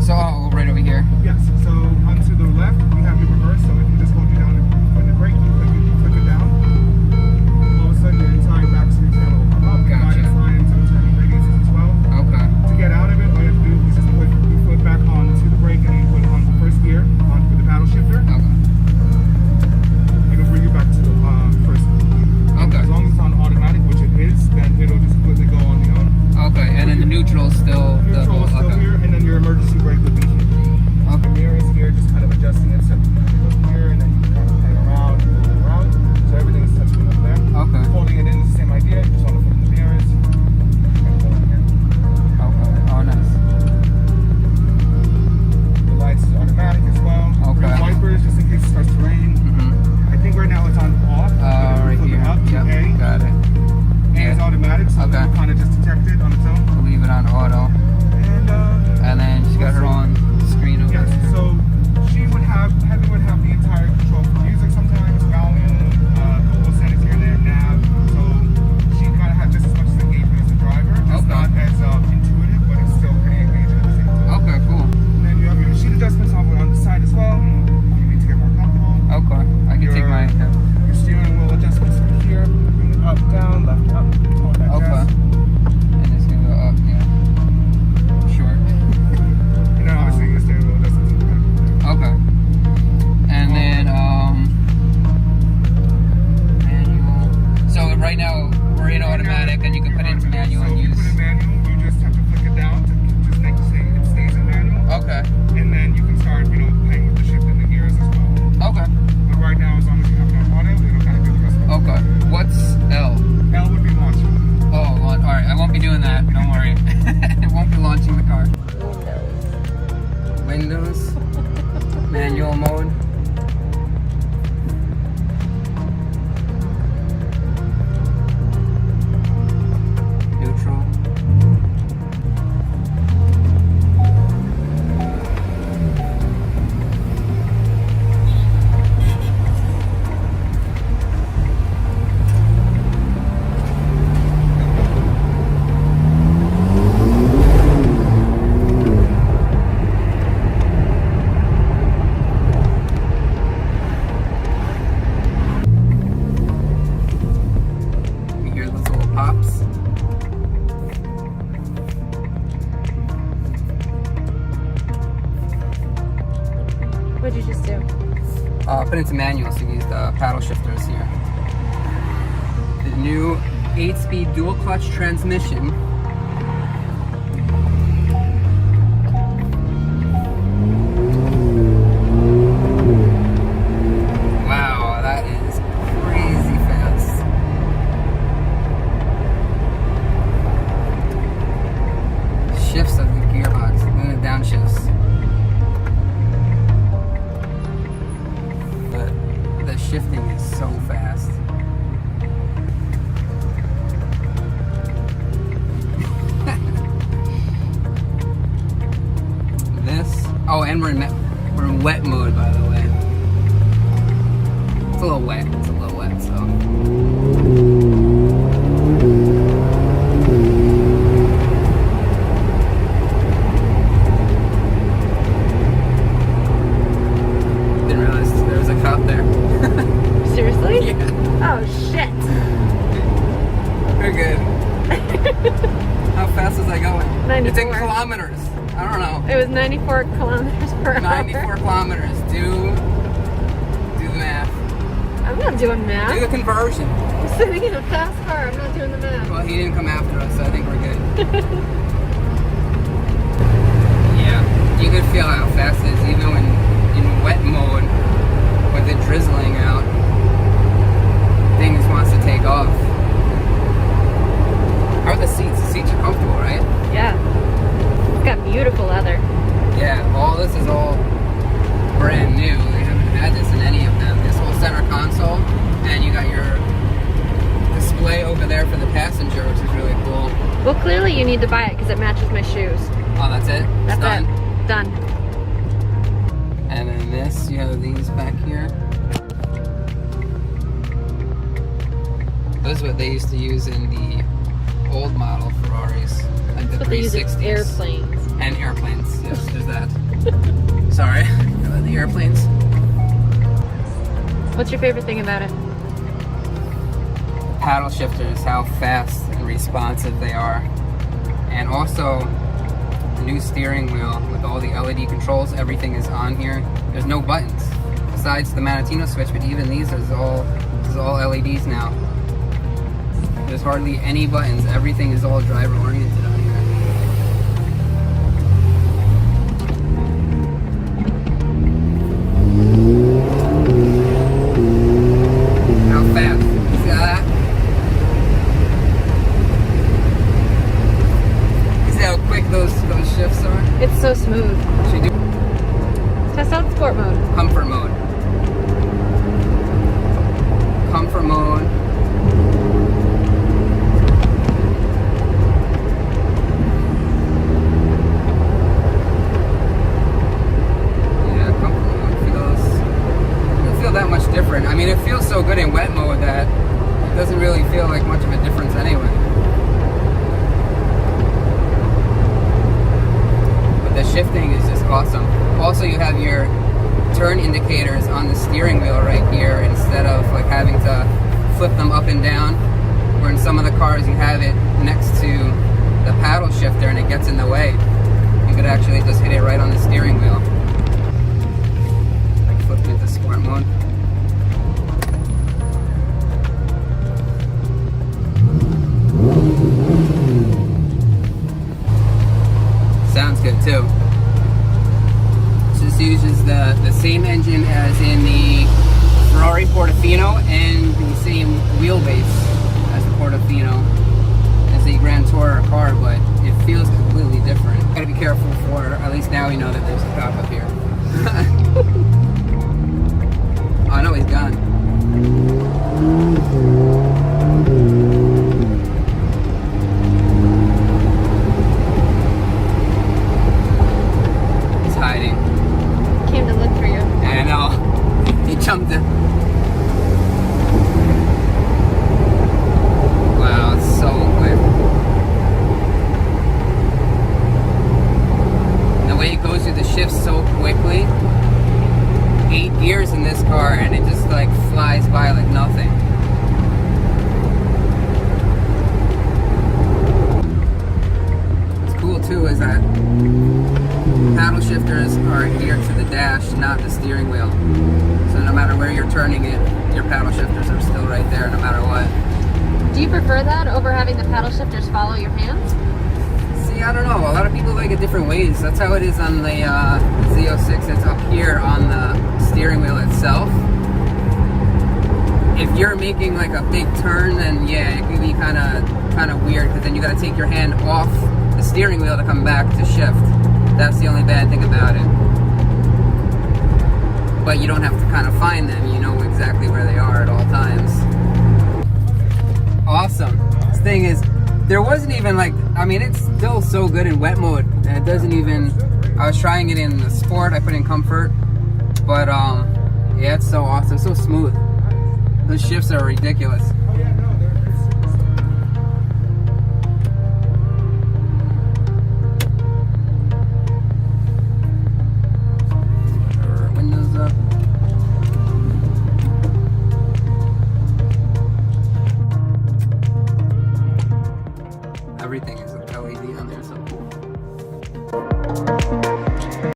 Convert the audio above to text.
So right over here. Yes. So onto the left, we have your reverse. So if you just hold it down and the brake, you click it down. All of a sudden, your entire back screen's gonna open up. Gotcha. Guidance lines and turning radius as well. Okay. To get out of it, all you have to do is just put your foot back onto the brake and you put it on the first gear with the paddle shifter. Okay. It'll bring you back to the first gear. Okay. As long as it's on automatic, which it is, then it'll just completely go on the own. Okay. And then the neutral is still Neutral is still okay. here, and then your emergency brake would be here. The mirror is here, just kind of adjusting it. So you go here, and then you kind of play around and move it around. So everything is touching up there. Okay. Holding it in is the same idea. You just want to put in the mirrors. And go in here. Okay. Oh, nice. The lights is automatic as well. Okay. The wipers, just in case it starts to rain. I think right now it's on off. Right Flip here. it up to Yep. A. Got it. A is automatic, so Okay. it'll kind of just detect it on its own. We'll leave it on auto. And then she's got her own screen over yes, there. so Heather would have the entire control for music sometimes, volume, couple of settings here and there, nav. So she kind of had just as much as engagement as the driver. Just not as intuitive, but it's still pretty engaging at the same time. Okay, cool. And then you have your machine adjustments on the side as well. If you need to get more comfortable. Okay. I can take my... Your steering wheel adjustments from here. Bring it up, down, left, up, all that Okay. jazz. And it's going to go up, yeah. Short. And then obviously your steering wheel adjustments in the back. Okay. And then, manual. So right now, we're in automatic, and you can put it into manual and use... So you put in manual, you just have to flick it down to just make it stays in manual. Okay. And then you can start, playing with the shift and the gears as well. Okay. But right now, as long as you have it on auto, it'll kind of do the rest of it. Okay. What's L? L would be launch. Oh, all right. I won't be doing that. Don't worry. It won't be launching the car. Windows. Manual mode. Neutral. You hear those little pops? What'd you just do? Put into manual, so use the paddle shifters here. The new 8-speed dual clutch transmission. Wow, that is crazy fast. Shifts of the gearbox, and the downshifts. But the shifting is so fast. This, oh, and we're in wet mode, by the way. It's a little wet. It's a little wet, so. Didn't realize there was a cop there. Seriously? Yeah. Oh shit. We're good. How fast was I going? 94. It's in kilometers. I don't know. It was 94 kilometers per hour. 94 kilometers. Do the math. I'm not doing Do math. the conversion. I'm sitting in a fast car. I'm not doing the math. Well, he didn't come after us, so I think we're good. Yeah, you could feel how fast it is, even when in wet mode, with it drizzling out. Thing just wants to take off. How are the seats? The seats are comfortable, right? Yeah. It's got beautiful leather. Yeah, all this is all brand new. They haven't had this in any of them. This whole center console, and you got your display over there for the passenger, which is really cool. Well, clearly you need to buy it because it matches my shoes. Oh, that's it? That's It's done? it. Done. And then this, you have these back here. Those are what they used to use in the old model Ferraris, like the That's what they use in 360s. airplanes. And airplanes, yes, there's that. airplanes. What's your favorite thing about it? Paddle shifters, how fast and responsive they are. And also the new steering wheel with all the LED controls, everything is on here. There's no buttons besides the Manettino switch, but even these is all LEDs now. There's hardly any buttons. Everything is all driver oriented on here. How fast? You see that? You see how quick those shifts are? It's so smooth. Should do Test out sport mode. comfort mode. Comfort mode. That much different. I mean, it feels so good in wet mode that it doesn't really feel like much of a difference anyway. But the shifting is just awesome. Also, you have your turn indicators on the steering wheel right here instead of like having to flip them up and down, where in some of the cars you have it next to the paddle shifter and it gets in the way. You could actually just hit it right on the steering wheel. Like flipping into sport mode. Sounds good too. This uses the same engine as in the Ferrari Portofino and the same wheelbase as the Portofino as the Grand Tourer car, but it feels completely different. Gotta be careful for, at least now we know that there's a cop up here. Oh no, he's gone. Hiding. Came to look for you. I know. He jumped in. Wow, it's so quick. And the way it goes through the shifts so quickly. 8 gears in this car and it just like flies by like nothing. What's cool too is that paddle shifters are geared to the dash, not the steering wheel. So no matter where you're turning it, your paddle shifters are still right there no matter what. Do you prefer that over having the paddle shifters follow your hands? See, I don't know. A lot of people like it different ways. That's how it is on the Z06. It's up here on the steering wheel itself. If you're making like a big turn, then yeah, it can be kind of weird because then you got to take your hand off the steering wheel to come back to shift. That's the only bad thing about it. But you don't have to kind of find them. You know exactly where they are at all times. Awesome. This thing is, there wasn't even like, I mean, it's still so good in wet mode. And it doesn't even, I was trying it in the sport. I put in comfort. But yeah, it's so awesome. So smooth. Those shifts are ridiculous.